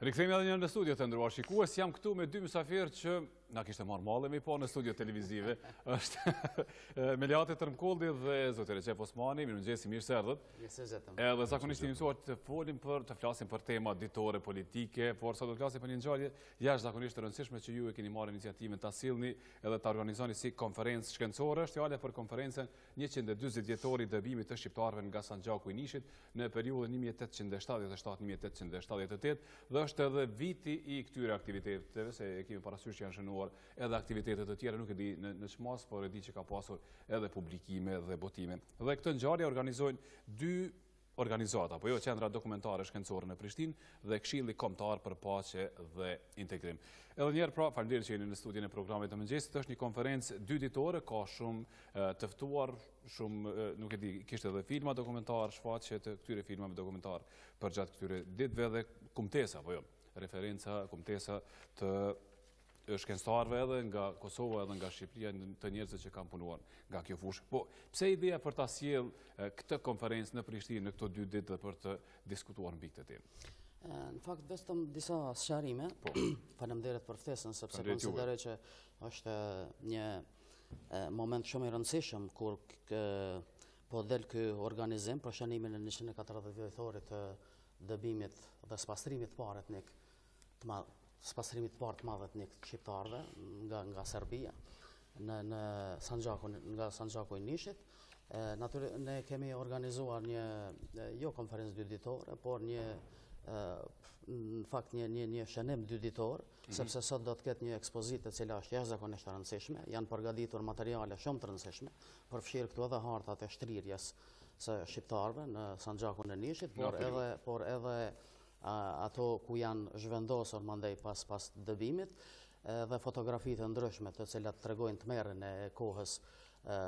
Rikthehemi edhe një në studio të ndëruar shikues, jam këtu me dy mysafirë që na kishte marrë mallemi po në studio televizive. Është Melihate Tërmkolli dhe zoti Rexhep Osmani. Mëngjesi, mirë se erdhët. Edhe zakonisht jemi mësuar të flasim për tema ditore politike, por sot do të flasim për një ngjarje jashtëzakonisht të rëndësishme që ju e keni marrë iniciativën ta sillni edhe ta organizoni si konferencë shkencore. Është fjala për konferencën 140 vjetori i dëbimit të shqiptarëve nga Sanxhaku i Nishit në periudhën 1877-1878 dhe është edhe viti i këtyre aktiviteteve, se e kemi parasysh që janë shënuar edhe aktivitetet të tjera, nuk e di në çmas, por e di që ka pasur edhe publikime dhe botime. Dhe këtë ngjarje organizojnë dy organizata, apo jo, Qendra Dokumentare Shkencore në Prishtinë dhe Këshilli Kombëtar për Paqe dhe Integrim. Edhe njerë pra, faleminderit që jeni në studion e programit të mëngjesit. Është një konferencë dy ditore, ka shumë të ftuar, shumë, nuk e di, kishte edhe filma dokumentar, shfaqje të këtyre filmave dokumentar përgjatë këtyre ditëve dhe kumtesa, apo jo, referenca, kumtesa të shkencëtarëve edhe nga Kosova edhe nga Shqipëria, të njerëzve që kanë punuar nga kjo fushë. Po, pse ideja për ta sjell këtë konferencë në Prishtinë në këto dy ditë dhe për të diskutuar mbi këtë temë? Në fakt, vetëm disa sqarime. Faleminderit për ftesën, sepse konsideroj që është një moment shumë i rëndësishëm kur po del ky organizim për shënimin e 140 vjetorit të dëbimit dhe spastrimit parë etnik spastrimit parë të madh etnik të shqiptarëve nga Serbia nga Sanxhaku i Nishit. Ne kemi organizuar jo konferencë dyditore, por në fakt një shënim dyditor, sepse sot do të ketë një ekspozitë e cila është jashtëzakonisht e rëndësishme. Janë përgatitur materiale shumë të rëndësishme, përfshirë këtu edhe hartat e shtrirjes së shqiptarëve në Sanxhakun e Nishit, por edhe ato ku janë zhvendosur mandej pas dëbimit dhe fotografitë ndryshme të cilat tregojnë tmerrjen e kohës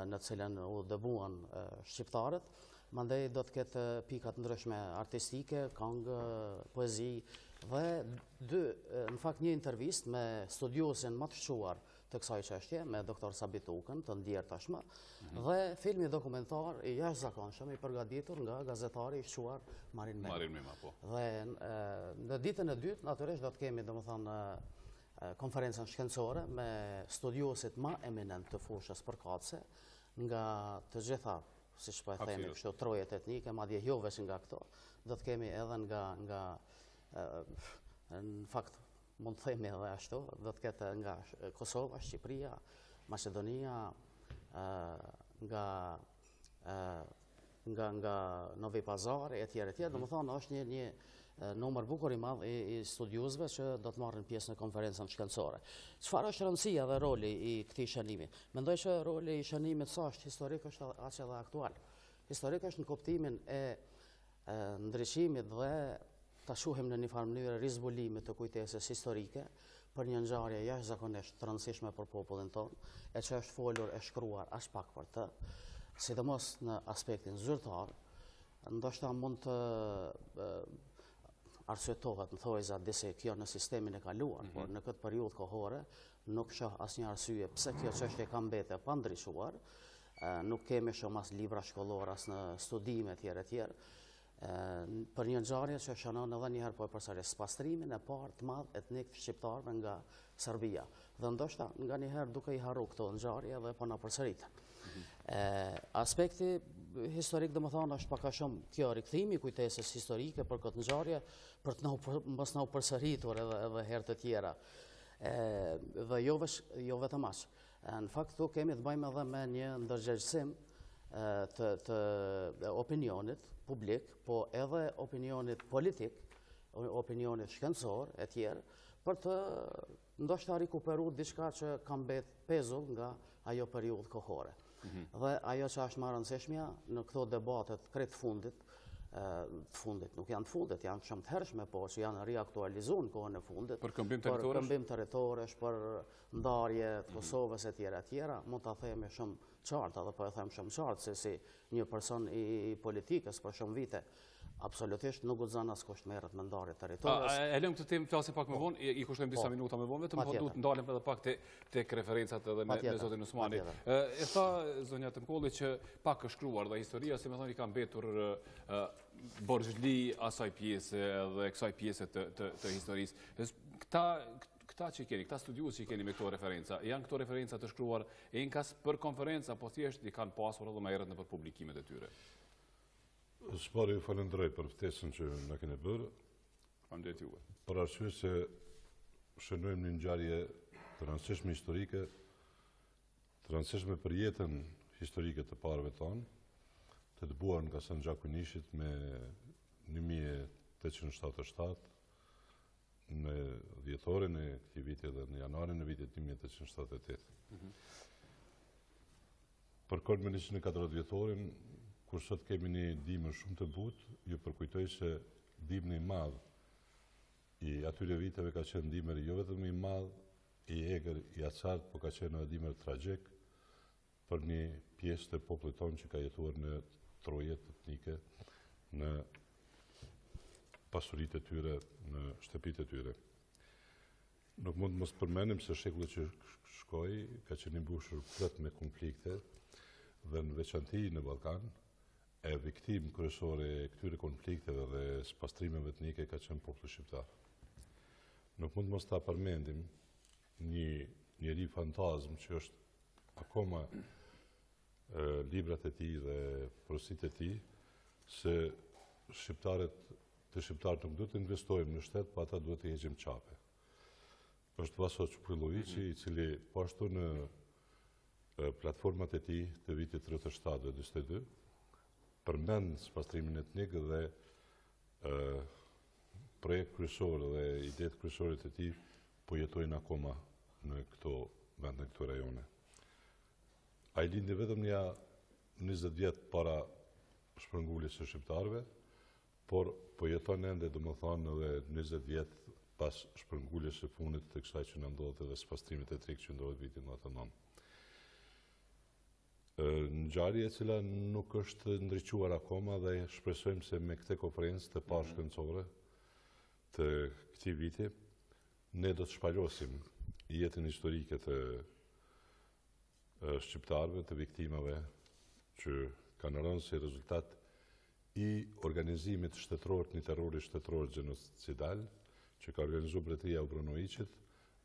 në cilën u dëbuan shqiptarët. Mandej do të ketë pika të ndryshme artistike, këngë, poezi dhe në fakt një intervistë me studiuesin më të shquar të kësaj çështje, me doktor Sabit Ukën, të ndjer tashmë, dhe filmi dokumentar i jashtëzakonshëm i përgatitur nga gazetari i shquar Marin Mema. Dhe në ditën e dytë natyrisht do të kemi domethënë konferencën shkencore me studiuesit më eminent të fushës përkatëse nga të gjitha, siç po e themi, kështu trojet etnike, madje jo vetëm nga këto. Do të kemi edhe nga në fakt mund të themi edhe ashtu, do të ketë nga Kosova, Shqipëria, Maqedonia, nga Novi Pazar e tjerë. Domethënë është një numër bukur i madh i studiuesve që do të marrin pjesë në konferencën shkencore. Çfarë është rëndësia dhe roli i këtij shënimi? Mendoj që roli i shënimit sa është historik është aq edhe aktual. Historik është në kuptimin e ndriçimit dhe ta shohim në një farë mënyrë rizbulimit të kujtesës historike për një ngjarje jashtëzakonisht të rëndësishme për popullin tonë, e që është folur e shkruar as pak për të, sidomos në aspektin zyrtar. Ndoshta mund të arsyetohet në thojza disi kjo në sistemin e kaluar, por në këtë periudhë kohore nuk shoh asnjë arsye pse kjo çështje ka mbetur pa ndryshuar. Nuk kemi shumë as libra shkollor as në studime etj. Për një ngjarje që shënon edhe një herë po e përsëris spastrimin e parë të madh etnik të shqiptarëve nga Serbia. Dhe ndoshta nganjëherë duke i harru këto ngjarje dhe po na përsëriten. Aspekti historik domethënë është pak a shumë kjo rikthimi i kujtesës historike për këtë ngjarje, për të mos na u përsëritur edhe herë të tjera. Dhe jo vetëm aq. Në fakt këtu kemi të bëjmë edhe me një ndërgjegjësim të opinionit publik, po edhe opinionit politik, opinionit shkencor e tjerë, për të ndoshta rikuperu diçka që ka mbetur pezull nga ajo periudhë kohore. Dhe ajo që është më e rëndësishmja në këto debatet krejt fundit, nuk janë të fundit, janë shumë të hershme, por që janë riaktualizuar në kohën e fundit. Për këmbim territorësh, për ndarje të Kosovës e tjera, mund ta themi shumë qartë, edhe po e them shumë qartë, se si një person i politikës për shumë vite, Absolutisht, nuk guxon askush merret me ndarje territorës. E lëm këtë temë flasim pak më vonë, i kushtojmë disa minuta më vonë, vetëm po duhet ndalem edhe pak tek referencat edhe me zotin Osmani. E tha zonja Tërmkolli që pak është shkruar dhe historia, si më thoni, ka mbetur borxhli asaj pjese edhe kësaj pjese të historisë. Këta që keni, këta studiues që keni me këto referenca, janë këto referenca të shkruar enkas për konferenca, po thjesht i kanë pasur edhe më herët në për publikimet e tyre? Spari ju falenderoj për ftesën që na keni bërë. Faleminderit juve. Për arsye se shënojmë një ngjarje të rëndësishme historike, të rëndësishme për jetën historike të parëve tonë, të dëbuar nga San Gjaku i Nishit me 1877 në dhjetorin e këtij viti dhe në janarin e vitit 1878. Për kohën me 140 vjetorin, kur sot kemi një dimër shumë të butë, ju përkujtoj se dimri i madh i atyre viteve ka qenë dimër jo vetëm i madh, i egër, i acartë, por ka qenë edhe dimër tragjik për një pjesë të popullit tonë që ka jetuar në trojet etnike, në pasuritë e tyre, në shtëpitë e tyre. Nuk mund mos përmenim se shekulli që shkoi ka qenë i mbushur plot me konflikte dhe në veçanti në Ballkan, e viktim kryesore e këtyre konflikteve dhe spastrimeve etnike ka qenë populli shqiptar. Nuk mund mos ta përmendim një njeri fantazm që është akoma librat e tij dhe porositë e tij, se shqiptarët nuk duhet të investojmë në shtet, pa ata duhet të heqim qape. Është Vaso Çuprilloviçi, i cili po ashtu në platformat e tij të vitit 37 dhe 42 përmend spastrimin etnik dhe projekt kryesor dhe idetë kryesore të tij po jetojnë akoma në këto vende, në këto rajone. Ai lindi vetëm 20 vjet para shpërnguljes së shqiptarëve, por po jeton ende, domethënë, edhe 20 vjet pas shpërnguljes së fundit të kësaj që na ndodhet edhe spastrimit etnik që ndodhet vitin 99. Ngjarje e cila nuk është ndriçuar akoma dhe shpresojmë se me këtë konferencë të parë shkencore të këtij viti ne do të shpalosim jetën historike të shqiptarëve, të viktimave që kanë rënë si rezultat i organizimit shtetëror të një terrori shtetëror gjenocidal që ka organizuar Mbretëria e Obronoviçit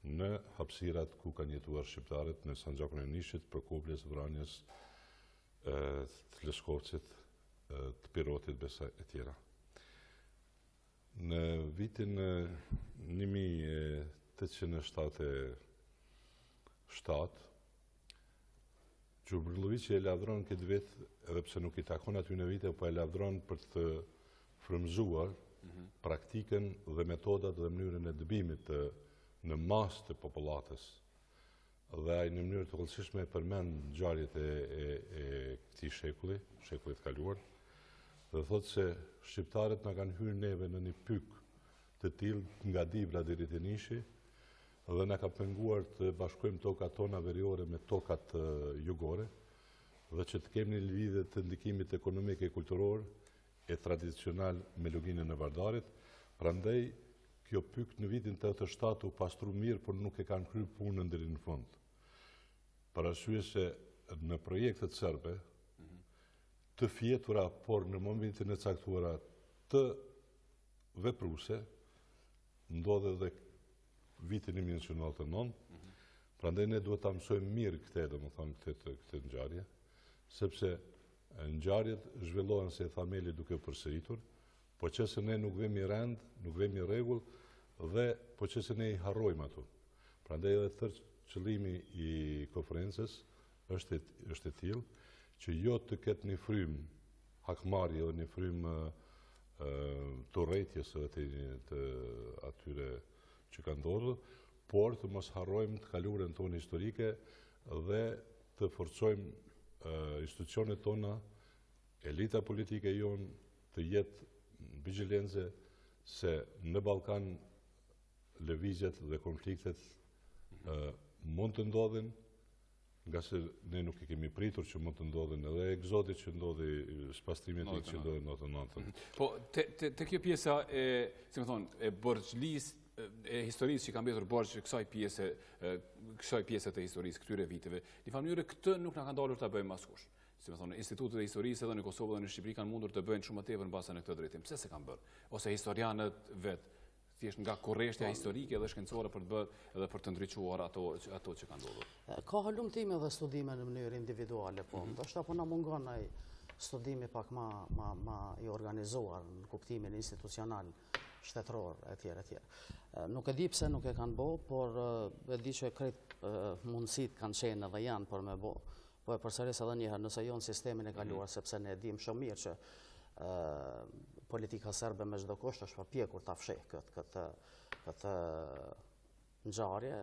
në hapësirat ku kanë jetuar shqiptarët në San Gjakun e Nishit, Prokupljes, Vranjes, të Leskovcit, të Pirotit, besa e tjera. Në vitin 1877, Çuprilloviçi e lavdron këtë vit, edhe pse nuk i takon aty në vite, po e lavdron për të frymëzuar praktikën dhe metodat dhe mënyrën e dëbimit në masë të popullatës. Dhe ai në mënyrë të rëndësishme e përmend ngjarjet e këtij shekullit kaluar, dhe thotë se shqiptarët na kanë hyrë neve në një pyk të tillë nga Dibra deri te Nishi dhe na ka penguar të bashkojmë tokat tona veriore me tokat jugore dhe që të kemi një lidhje të ndikimit ekonomik e kulturor e tradicional me luginën e Vardarit. Prandaj kjo pyk në vitin 87 u pastru mirë, por nuk e kanë kryer punën deri në fund. Për arsye se në projektet serbe të fjetura, por në momentin e caktuara të vepruese, ndodhe dhe vitin 1999, prandaj ne duhet ta mësojmë mirë këtë ngjarje, sepse ngjarjet zhvillohen si e tha Meli duke u përsëritur, po qëse ne nuk vemi rend, nuk vemi rregull dhe po qëse ne i harrojmë ato. Prandaj edhe tërë qëllimi i konferencës është e tillë që jo të ketë një frymë hakmarrje o një frymë të urrëties të atyre që kanë ndodhur, por të mos harrojmë të kaluarën tonë historike dhe të forcojmë institucionet tona, elita politike jonë të jetë vigjilencë se në Ballkan lëvizjet dhe konfliktet mund të ndodhin, nga se ne nuk i kemi pritur që mund të ndodhin edhe egzoti që ndodhi spastrimet që ndodhin në 99-ën. Po, te kjo pjesa si më thonë, e borxhlisë, e historisë që ka mbetur borxh kësaj pjese të historisë këtyre viteve, në mënyrë këtë nuk na ka ndalur ta bëjmë askush. Si më thonë, institutet e historisë edhe në Kosovë dhe në Shqipëri kanë mundur të bëjnë shumë më tepër mbase në këtë drejtim. Pse se kanë bërë? Ose historianët vetë thjesht nga korreshtja historike dhe shkencore për të bërë edhe për të ndriçuar ato që kanë ndodhur. Ka halumtime dhe studime në mënyrë individuale, po. Ndoshta po na mungon ai studimi pak ma i organizuar në kuptimin institucional, shtetëror, etj. Nuk e di pse nuk e kanë bo, por e di që krejt mundësit kanë qenë edhe janë për me bo. Po e përsëris edhe njëherë, nëse jo në sistemin e kaluar, sepse ne dim shumë mirë që politika serbe me çdo kusht është përpjekur ta fsheh këtë ngjarje,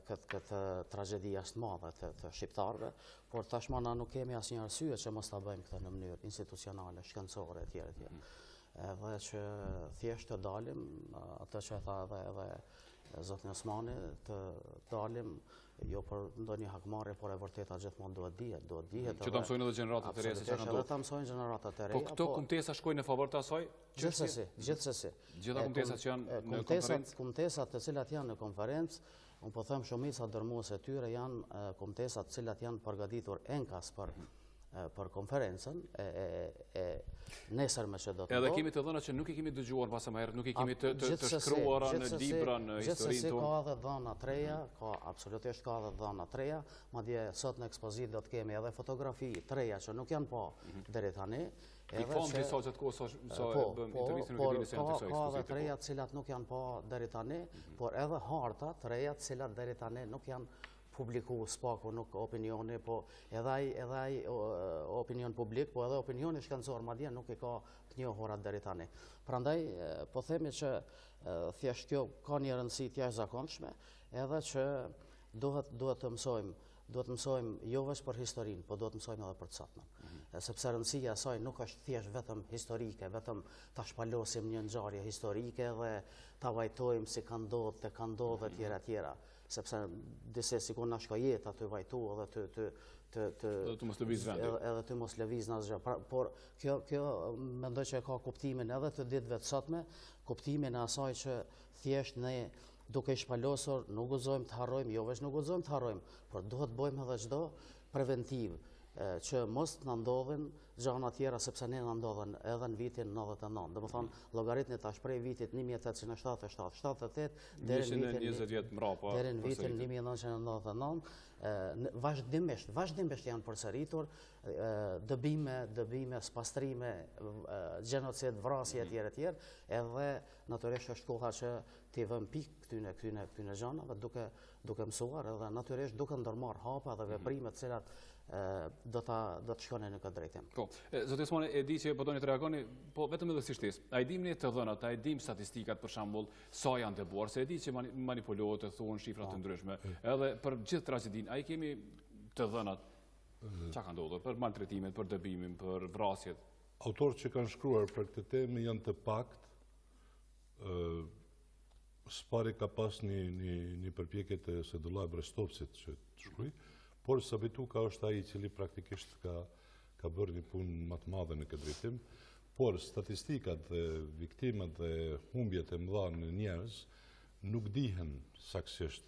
këtë tragjedi jashtë madhe të shqiptarëve, por tashmë na nuk kemi asnjë arsye që mos ta bëjmë këtë në mënyrë institucionale, shkencore etj. Edhe që thjesht të dalim, atë që e tha edhe zotin Osmani, të dalim jo për ndonjë hakmarrje, por e vërteta gjithmonë duhet dihet. Që ta mësojnë edhe gjeneratat e reja se çka kanë ndodhur. Edhe ta mësojnë gjeneratat e reja. Po këto kumtesa shkojnë në favor të asaj? Gjithsesi. Gjitha kumtesat që janë në konferencë? Kumtesat të cilat janë në konferencë, unë po them shumica dërmuese e tyre janë kumtesat të cilat janë përgatitur enkas për konferencën e nesërme që do të edhe kemi të dhëna që nuk i kemi dëgjuar pas më herët, nuk i kemi të shkruara në libra, në historinë tonë. Ka edhe dhëna treja, absolutisht ka edhe dhëna treja, madje sot në ekspozit do të kemi edhe fotografi treja që nuk janë pa deri tani. I kam disa që të kohë sa intervistën nuk e dini se janë të kësaj ka edhe treja të cilat nuk janë pa deri tani, por edhe harta treja të cilat deri tani nuk janë publiku spaku nuk opinioni, po edhe ai opinion publik, po edhe opinioni shkencor madje nuk i ka të njohur deri tani. Prandaj po themi që thjesht kjo ka një rëndësi të jashtëzakonshme, edhe që duhet të mësojmë jo vetëm për historinë, po duhet të mësojmë edhe për të sotmen. Sepse rëndësia e saj nuk është thjesht vetëm historike, vetëm ta shpalosim një ngjarje historike dhe ta vajtojmë si ka ndodhur etj. Sepse dise sikur na shko jetë aty vajtu edhe të mos lëviz vendi. Edhe të mos lëviz në asgjë. Por kjo mendoj që ka kuptimin edhe të ditëve të sotme, kuptimin e asaj që thjesht ne duke shpalosur nuk guxojmë të harrojmë, jo vetëm nuk guxojmë të harrojmë, por duhet bëjmë edhe çdo preventiv që mos na ndodhin gjëra të tjera, sepse ne na ndodhen edhe në vitin 99. Domethënë llogaritni tash prej vitit 1877, 78 deri në vitin 1999, vazhdimisht janë përsëritur dëbime, spastrime, gjenocid, vrasje etj. Edhe natyrisht është koha që t'i vëmë pikë këtyne gjënave duke mësuar edhe natyrisht duke ndërmarrë hapa dhe veprime të cilat do të shkone në këtë drejtim. Po, zotë Osmani, e di që po doni të reagoni, po vetëm edhe si shtesë. A i dim një të dhënat, a i dim statistikat për shembull, sa janë të buar, se e di që manipulohet, të thuhen shifrat të ndryshme, edhe për gjithë tragjedin, a i kemi të dhënat, çka ka ndodhur, për maltretimet, për dëbimin, për vrasjet? Autorët që kanë shkruar për këtë temë janë të pakt, Spari ka pas një përpjekje të Sedullah Brestovcit që të shkruaj, por Sabetuka është ai i cili praktikisht ka bërë një punë më të madhe në këtë drejtim, por statistikat dhe viktimat dhe humbjet e mëdha në njerëz nuk dihen saktësisht.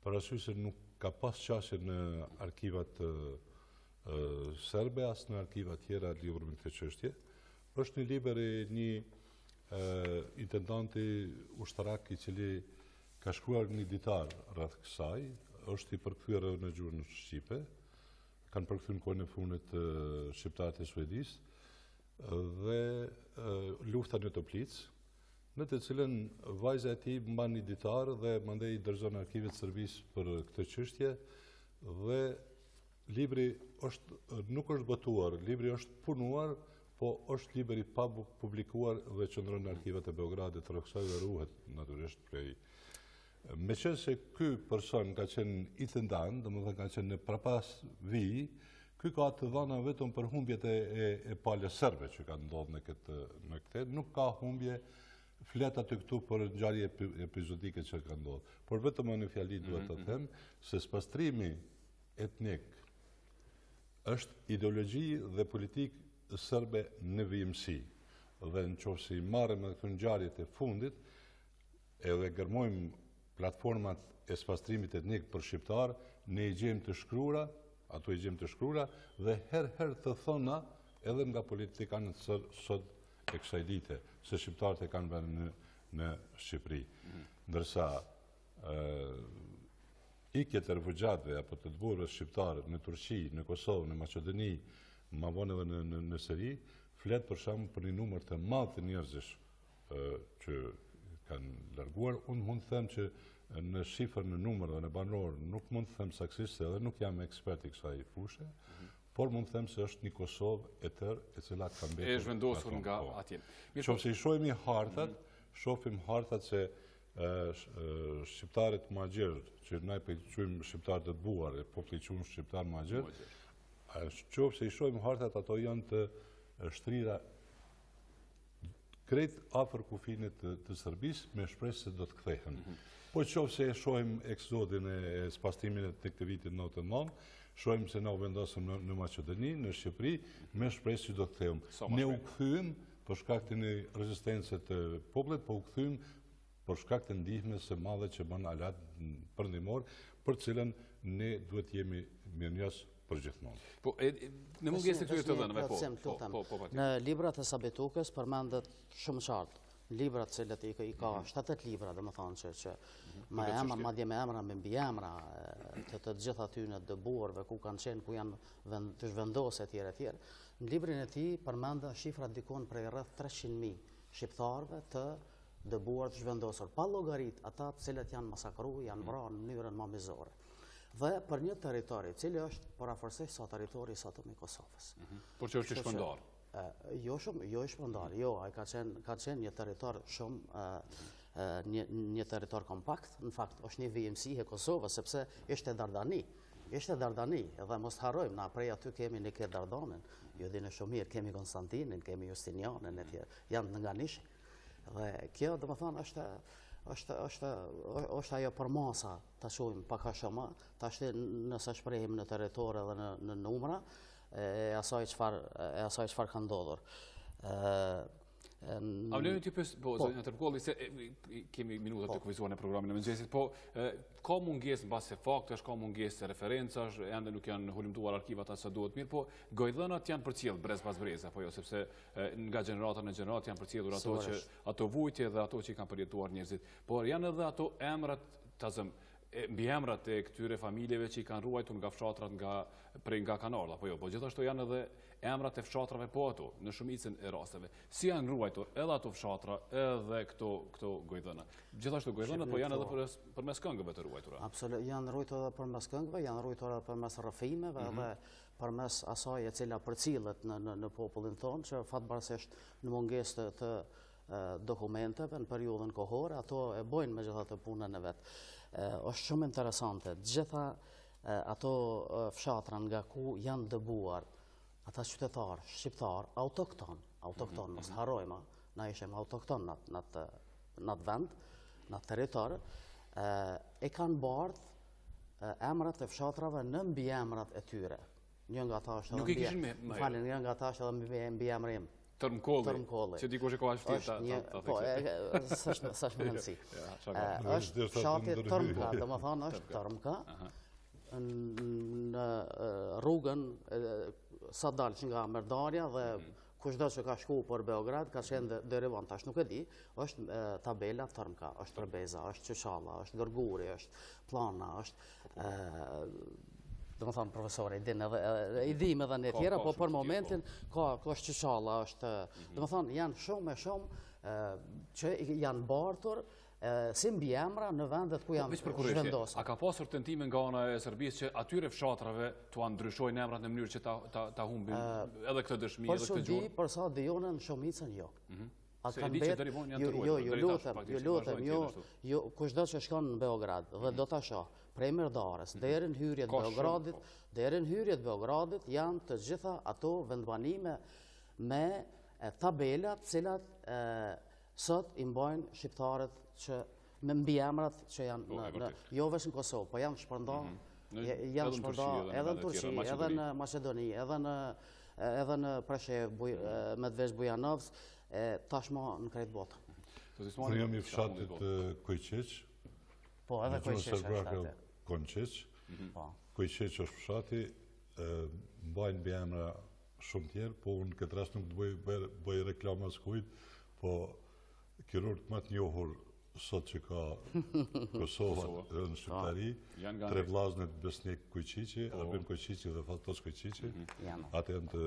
Parasysh se nuk ka pas qasje në arkivat serbe as në arkivat tjera lidhur me këtë çështje. Është një libër i një intendanti ushtarak i cili ka shkruar një ditar rreth kësaj, është i përkthyer në gjuhën shqipe, kanë përkthyer në kohën e fundit shqiptarët e Suedis dhe lufta në Toplic, në të cilën vajza e tij mban një ditar dhe mandej i dërgon arkivit Serbisë për këtë çështje dhe libri nuk është botuar, libri është punuar, po është libër i pa publikuar dhe qëndron në arkivat e Beogradit, rrëksoj dhe ruhet natyrisht prej. Meqenëse se ky person ka qenë intendant, domethënë ka qenë në prapas vij, ky ka të dhëna vetëm për humbjet e palës serbe që kanë ndodhur në këtë, nuk ka humbje flet aty këtu për ngjarje epizodike që kanë ndodhur. Por vetëm në fjali duhet të them se spastrimi etnik është ideologji dhe politikë sërbe në vijimësi. Dhe në qoftë se i marrëm edhe këto ngjarjet e fundit, edhe gërmojmë platformat e spastrimit etnik për shqiptar, ne i gjejmë të shkruara, ato i gjejmë të shkruara dhe herë të thona edhe nga politikanët sot e kësaj dite, se shqiptarët e kanë vënë në Shqipëri. Ndërsa ikjet e refugjatëve apo të burrëve shqiptarë në Turqi, në Kosovë, në Maqedoni, më vonë edhe në Siri, flet për shembull për një numër të madh të njerëzish që kanë larguar. Unë mund të them që në shifër, në numër dhe në banor nuk mund të them saksisht, edhe nuk jam ekspert i kësaj fushë, por mund të them se është një Kosovë e tërë e cila ka mbetur e zhvendosur nga atje. Nëse i shohim hartat, shohim hartat se shqiptarët magjerë, që ne i quajmë shqiptarë të buar, e populli i quajmë shqiptar magjerë, nëse i shohim hartat, ato janë të shtrira krejt afër kufinit të Serbisë me shpresë se do të kthehen. Po nëse e shohim eksodin e spastimin e të vitit 99, shohim se na u vendosëm në Maqedoni, në Shqipëri, me shpresë që do të kthehemi. Ne u kthyem për shkak të një rezistencë të popullit, po u kthyem për shkak të ndihmës së madhe që bën alat perëndimor, për cilën ne duhet jemi mirënjohës përgjithmonë. Po, në mungesë të këtyre të dhënave, në librat e Sabitukës përmendet shumë qartë. Librat cilët i ka 7-8 libra, dhe më thonë që madje me emra, me mbiemra të gjitha tyne dëbuarve, ku kanë qenë, ku janë të zhvendosë etjere. Në librin e tij përmendën shifrat dikon prej rreth 300.000 shqiptarëve të dëbuar të zhvendosur, pa llogarit ata të cilët janë masakruar, janë vrarë në mënyrën më mizore. Dhe për një territori, cili është afërsisht sa territori sa të Kosovës. Por që është i shpërndar. Jo i shpërndar, ai ka qenë një territor shumë, një territor kompakt, në fakt është një vijimësi e Kosovës, sepse ishte Dardani, edhe mos harrojmë, na prej aty kemi në këtë Dardanin, ju dini shumë mirë, kemi Konstantinin, kemi Justinianin, janë nga nishi. Dhe kjo, dhe më thonë, është ajo përmasa, ta shohim pak a shumë, tash nëse shprehim në territor edhe në numra, e asaj çfarë ka ndodhur. A vlen të pyes, po, në Tërmkolli, se kemi minuta të kufizuar në programin e mëngjesit, po ka mungesë mbase faktesh, ka mungesë referencash, ende nuk janë hulumtuar arkivat as sa duhet mirë, po gojdhënat janë përcjell brez pas brez, apo jo, sepse nga gjenerata në gjenerat janë përcjellur ato vujtje dhe ato që i kanë përjetuar njerëzit. Por janë edhe ato emrat, mbi emrat e këtyre familjeve që i kanë ruajtur nga fshatrat nga kanala, po jo, po gjithashtu janë edhe emrat e fshatrave, po ato, në shumicën e rasteve. Si janë ruajtur edhe ato fshatra, edhe këto gojdhëna. Gjithashtu gojdhënat, po janë edhe përmes këngëve të ruajtura. Absolutisht, janë ruajtur edhe përmes këngëve, janë ruajtur edhe përmes rrëfimeve, edhe përmes asaj e cila përcillet në popullin tonë, që fatbarësisht në mungesë të dokumenteve në periudhën kohore, ato e bojnë me gjitha të punën e vetë. Është shumë interesante, gjitha ato fshatra nga ku janë dëbuar, ata qytetarë, shqiptarë, autokton, mos harrojmë, na ishim autokton në atë vend, në atë territor, e kanë bardhë emrat e fshatrave në mbiemrat e tyre. Një nga ata është edhe mbiemri im. Tërmkolli, që dikush e ka vështirë ta theksoj. S'është më rëndësi. Është fshati Tërmka, domethënë është Tërmka, në rrugën sa dalësh nga Merdarja dhe kushdo që ka shku për Beograd, ka qenë derivan, tash nuk e di, është tabela Tërmka, është Tërbeza, është Qyçalla, është Gërguri, është Plana, është dhe më thamë profesore, i dim edhe në tjera, po për momentin ka është Qyçalla, është, dhe më thamë, janë shumë që janë bartur si mbiemra në vendet ku janë zhvendosur. A ka pasur tentime nga ana e Serbisë që atyre fshatrave t'u ndryshojnë emrat në mënyrë që ta humbin edhe këtë dëshmi, edhe këtë gjurë? Për sa dijonën shumicën jo. Se e di që deri vonë janë të ruajtur. Ju lutem, kushdo që shkon në Beograd dhe do ta shoh, prej Merdarës deri në hyrjet Beogradit, janë të gjitha ato vendbanime me tabelat cilat sot i mbajnë shqiptarët që me mbiemrat që janë jo vetëm në Kosovë, po janë shpërndarë Janë shpërnda edhe në Turqi, edhe në Macedoni, edhe në Preshev, Medvesh Bujanovc, tashma në krejt botë. Unë jam i fshatit Kojqiq. Po, edhe Kojqiq është fshati. Konqiq. Kojqiq është fshati, mbajnë bjemra shumë tjerë, po unë këtë rast nuk të bëj reklama s'kujt, po kirurg më të njohur sot që ka Kosova në Shqiptari, tre vllaznet Besnik Kojqiqi, Albin Kojqiqi dhe Fatos Kojqiqi, atë janë të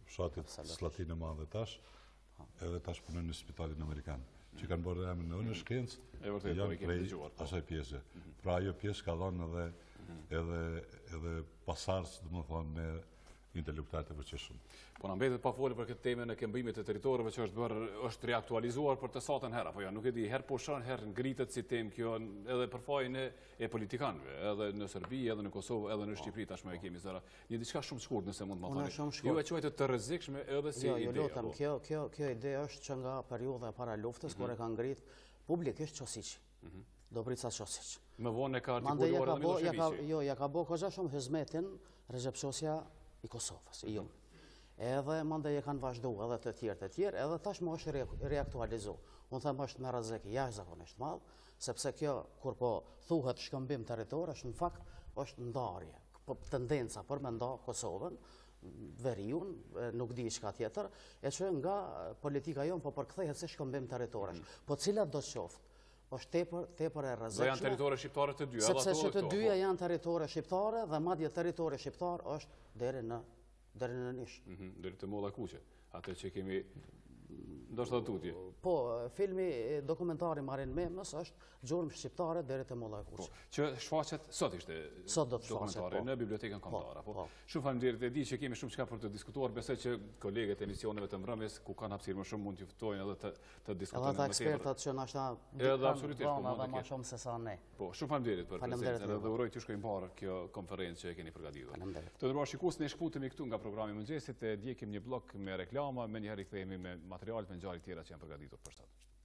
fshatit Slatinë e Madhe tash, edhe tash punojnë në Spitalin Amerikan. Që kanë bërë emrin në shkencë, janë prej asaj pjese. Pra ajo pjesë ka dhënë edhe pasardhës, domethënë me intelektualët e përgjithshëm. Po na mbetet pa folur për këtë temën e këmbimit të territorëve që është riaktualizuar për të satën herë, apo jo, nuk e di, herë po shon, herë ngritet si temë kjo edhe për fajin e politikanëve, edhe në Serbi, edhe në Kosovë, edhe në Shqipëri tashmë e kemi zëra. Një diçka shumë shkurt nëse mund të më thoni. Ju e quajtë të rrezikshme edhe si ide. Jo, lutem, kjo ide është që nga periudha e para luftës kur e ka ngrit publikisht Qosiçi. Dobrica Qosić. Më vonë ka artikuluar edhe Miloševići. Jo, ja ka bërë koxha shumë hizmetin Rexhep i Kosovës, i unë. Edhe mandej e kanë vazhdu edhe të tjerë, edhe tashmë është reaktualizu. Unë them është me rrezik jashtëzakonisht madh, sepse kjo, kur po thuhet shkëmbim territor, është në fakt është ndarje, tendenca për me nda Kosovën, veriun, nuk di çka tjetër, e që nga politika jonë po përkthehet si shkëmbim territorësh. Po cilat do të qoftë? Është tepër e rrezikshme. Do janë territore shqiptare të dyja, sepse që të dyja janë territore shqiptare dhe madje territori shqiptar është deri në Nish. Deri te Molla Kuqe, atë që kemi ndoshta tutje. Po, filmi dokumentari Marin Memës është gjurmë shqiptare deri te Molla Kuqe. Që shfaqet sot ishte dokumentari në bibliotekën kombëtare. Shumë faleminderit, e di që kemi shumë çka për të diskutuar, besoj që kolegët e emisioneve të mbrëmjes ku kanë hapësirë më shumë mund t'ju ftojnë edhe të diskutojnë më tepër. Edhe ekspertat që na edhe absolutisht edhe më shumë se sa ne. Po, shumë faleminderit për prezencën dhe uroj t'ju shkojë mbar kjo konferencë që e keni përgatitur. Të nderuar shikues, ne shkputemi këtu nga programi Mëngjesit, e ndjekim një blok me reklama, më njëherë kthehemi me materialet me ngjarje tjera që janë përgatitur për sot.